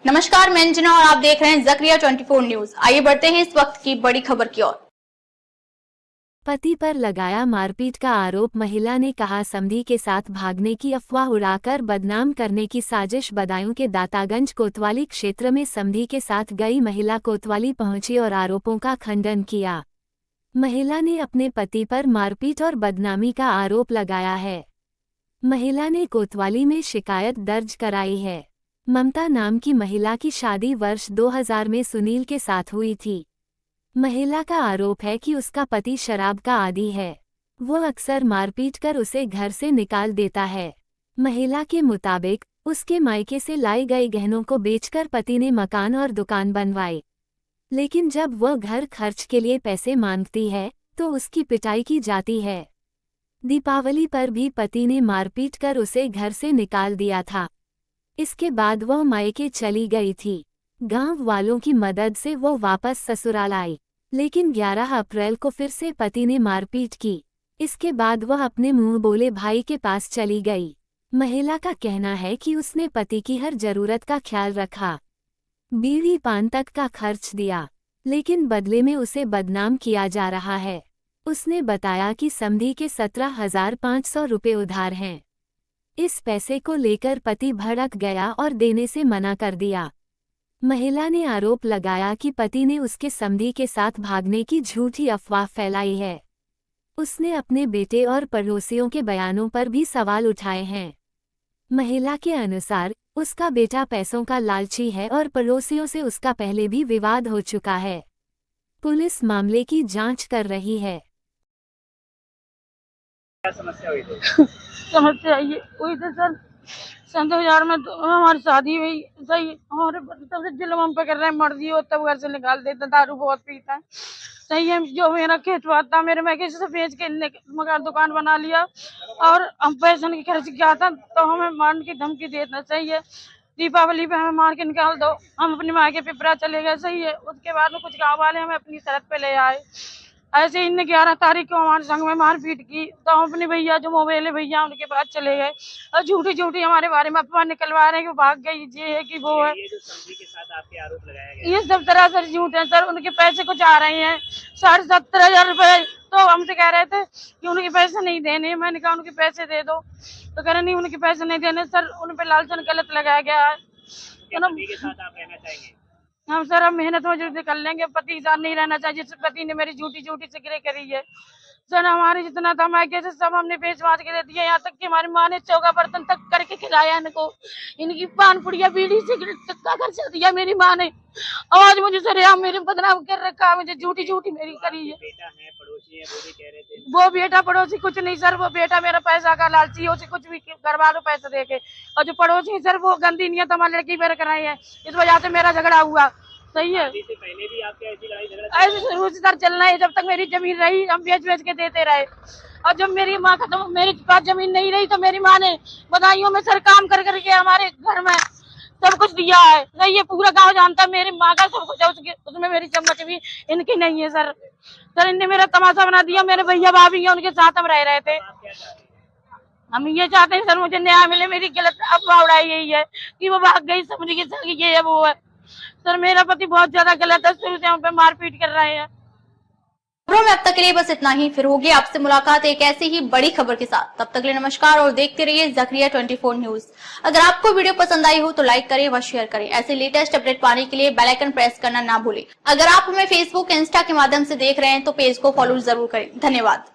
नमस्कार, मैं अंजना और आप देख रहे हैं ज़करिया 24 न्यूज। आइए बढ़ते हैं इस वक्त की बड़ी खबर की ओर। पति पर लगाया मारपीट का आरोप। महिला ने कहा समधी के साथ भागने की अफवाह उड़ाकर बदनाम करने की साजिश। बदायूं के दातागंज कोतवाली क्षेत्र में समधी के साथ गई महिला कोतवाली पहुंची और आरोपों का खंडन किया। महिला ने अपने पति पर मारपीट और बदनामी का आरोप लगाया है। महिला ने कोतवाली में शिकायत दर्ज कराई है। ममता नाम की महिला की शादी वर्ष 2000 में सुनील के साथ हुई थी। महिला का आरोप है कि उसका पति शराब का आदी है। वो अक्सर मारपीट कर उसे घर से निकाल देता है। महिला के मुताबिक उसके मायके से लाई गई गहनों को बेचकर पति ने मकान और दुकान बनवाई, लेकिन जब वह घर खर्च के लिए पैसे मांगती है तो उसकी पिटाई की जाती है। दीपावली पर भी पति ने मारपीट कर उसे घर से निकाल दिया था। इसके बाद वह मायके चली गई थी। गांव वालों की मदद से वो वापस ससुराल आई, लेकिन 11 अप्रैल को फिर से पति ने मारपीट की। इसके बाद वह अपने मुंह बोले भाई के पास चली गई। महिला का कहना है कि उसने पति की हर जरूरत का ख्याल रखा, बीड़ी पान तक का खर्च दिया, लेकिन बदले में उसे बदनाम किया जा रहा है। उसने बताया कि समधी के 17,500 रुपये उधार हैं। इस पैसे को लेकर पति भड़क गया और देने से मना कर दिया। महिला ने आरोप लगाया कि पति ने उसके समधी के साथ भागने की झूठी अफवाह फैलाई है। उसने अपने बेटे और पड़ोसियों के बयानों पर भी सवाल उठाए हैं। महिला के अनुसार उसका बेटा पैसों का लालची है और पड़ोसियों से उसका पहले भी विवाद हो चुका है। पुलिस मामले की जांच कर रही है। क्या समस्या हुई थी? समस्या ये हुई थी सर, सन 2000 में तो हमारी शादी हुई। सही हमारे तब से जुल्म हम पे कर रहे हैं, मर्जी हो तब घर से निकाल देते, दारू बहुत पीता है। सही है, जो मेरा खेतवा था मेरे मैं किसी से बेच के मकान दुकान बना लिया और हम पैसे की खर्च किया था, तो हमें मारने की धमकी देना। सही है, दीपावली पे हमें मार के निकाल दो, हम अपनी माँ के पिपरा चले गए। सही है, उसके बाद में कुछ गाँव वाले हमें अपनी शरत पे ले आए। ऐसे इन 11 तारीख को हमारे संग में मारपीट की, तो हम अपने भैया जो मोबाइल है भैया उनके पास चले गए और झूठी हमारे बारे में अफवाह निकलवा रहे हैं कि भाग गई, ये है कि वो है। ये जो समधी के साथ आपके आरोप लगाया गया, ये सब तरह से झूठ है सर। उनके पैसे कुछ आ रहे हैं 17,500 रुपए, तो हमसे कह रहे थे कि उनके पैसे नहीं देने। मैंने कहा उनके पैसे दे दो, तो कह रहे नहीं उनके पैसे नहीं देने। सर उन पे लालचन गलत लगाया गया है। पति के साथ आप रहना चाहेंगे? हम सर हम मेहनत मजदूरी कर लेंगे, पति के साथ नहीं रहना चाहिए। जिस पति ने मेरी झूठी सिगरेट करी है सर, हमारे जितना था मायके से सब हमने बेच बाच के दे दिया। यहाँ तक कि हमारी माँ ने चौका बर्तन तक करके खिलाया इनको। इनकी पान पुड़िया बीड़ी सिगरेट तक का खर्चा दिया मेरी माँ ने। आज मुझे सर यहाँ मेरे बदनाम कर रखा, मुझे झूठी मेरी करी है। बेटा है, पड़ोसी है, वो भी कह रहे थे। वो बेटा पड़ोसी कुछ नहीं सर, वो बेटा मेरा पैसा का लालची है, उसे कुछ भी करवा दो पैसे दे के। और जो पड़ोसी सर वो गंदी नियत हमारी लड़की पर कराई है, इस वजह से मेरा झगड़ा हुआ। सही है, इससे पहले भी आपके ऐसी लड़ाई झगड़ा ऐसे शुरू से सर चलना है। जब तक मेरी जमीन रही हम बेच के देते रहे, और जब मेरी माँ खत्म, मेरे पास जमीन नहीं रही, तो मेरी माँ ने बधाइयों में सर काम कर करके हमारे घर में सब कुछ दिया है। नहीं, ये पूरा गांव जानता है मेरी माँ का सब कुछ है, उसमें मेरी चम्मच भी इनकी नहीं है सर। सर इनने मेरा तमाशा बना दिया। मेरे भैया भाभी है, उनके साथ हम रह रहे थे। हम ये चाहते हैं सर मुझे न्याय मिले। मेरी गलत अफवाह उड़ाई यही है कि वो भाग गई, समझ के सर ये है वो है। सर मेरा पति बहुत ज्यादा गलत है, शुरू से हम पे मारपीट कर रहे हैं। खबरों में अब तक के लिए बस इतना ही। फिर होगी आपसे मुलाकात एक ऐसी ही बड़ी खबर के साथ। तब तक के लिए नमस्कार और देखते रहिए ज़करिया 24 न्यूज। अगर आपको वीडियो पसंद आई हो तो लाइक करें व शेयर करें। ऐसे लेटेस्ट अपडेट पाने के लिए बेल आइकन प्रेस करना ना भूलें। अगर आप हमें फेसबुक इंस्टा के माध्यम से देख रहे हैं तो पेज को फॉलो जरूर करें। धन्यवाद।